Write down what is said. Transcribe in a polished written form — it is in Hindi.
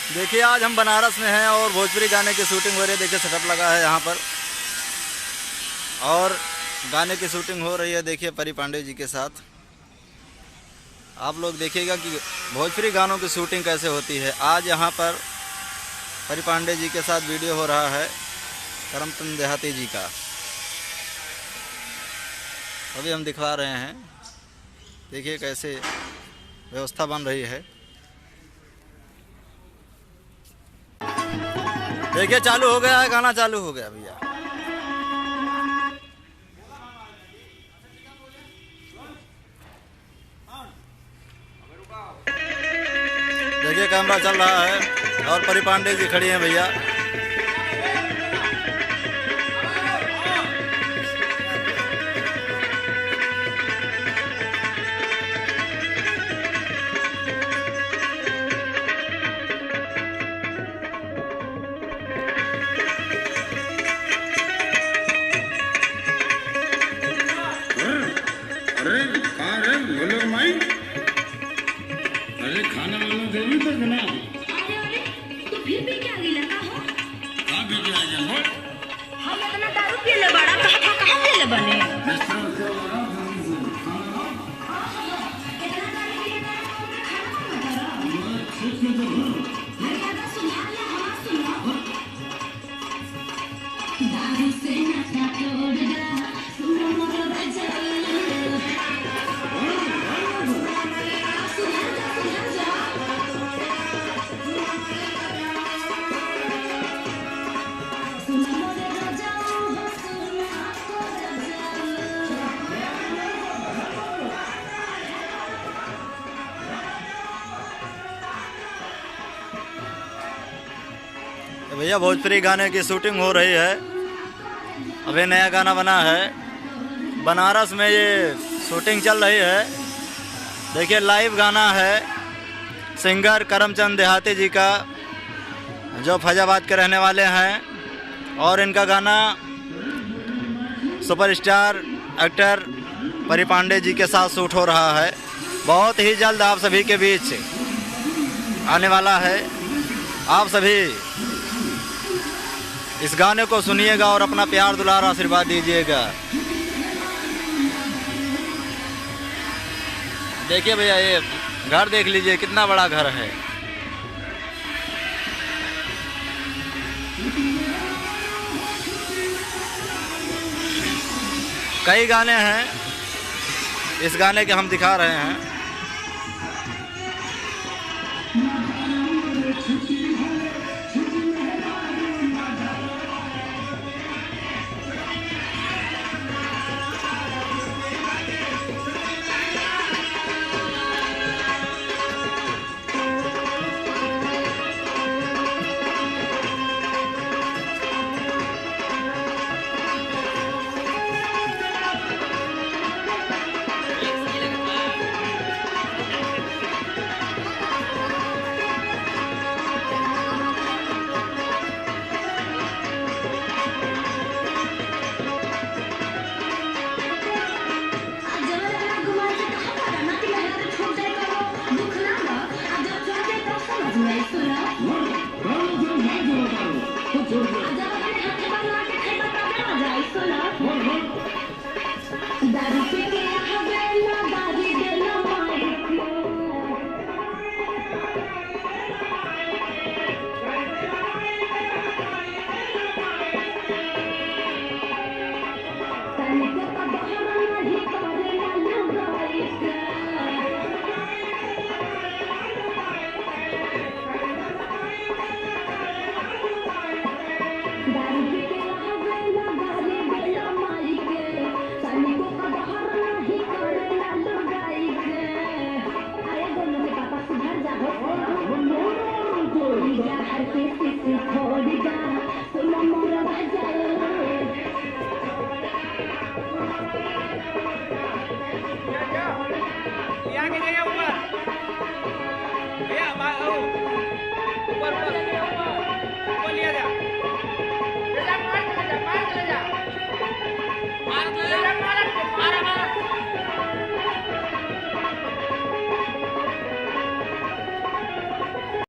देखिए आज हम बनारस में हैं और भोजपुरी गाने की शूटिंग हो रही है। देखिए सेटअप लगा है यहाँ पर और गाने की शूटिंग हो रही है। देखिए परी पांडे जी के साथ आप लोग देखिएगा कि भोजपुरी गानों की शूटिंग कैसे होती है। आज यहाँ पर परी पांडे जी के साथ वीडियो हो रहा है करमचंद देहाती जी का, अभी हम दिखा रहे हैं। देखिए कैसे व्यवस्था बन रही है। देखिए चालू हो गया है, गाना चालू हो गया भैया। देखिए कैमरा चल रहा है और परी पांडे जी खड़ी हैं भैया। अरे खाना वाला देवी तो बना। अरे तू फिर भी क्या गिला का हो? कहाँ भी क्या जानो? हम इतना दारू पीले बड़ा कहाँ पीले बने? दारू से नाता तोड़ दा, सुनो मोरा बजा। भैया भोजपुरी गाने की शूटिंग हो रही है। अभी नया गाना बना है, बनारस में ये शूटिंग चल रही है। देखिए लाइव गाना है सिंगर करमचंद देहाती जी का, जो फैजाबाद के रहने वाले हैं और इनका गाना सुपरस्टार एक्टर परी पांडे जी के साथ शूट हो रहा है। बहुत ही जल्द आप सभी के बीच आने वाला है। आप सभी इस गाने को सुनिएगा और अपना प्यार दुलार आशीर्वाद दीजिएगा। देखिए भैया ये घर देख लीजिए कितना बड़ा घर है। कई गाने हैं, इस गाने के हम दिखा रहे हैं। ऊपर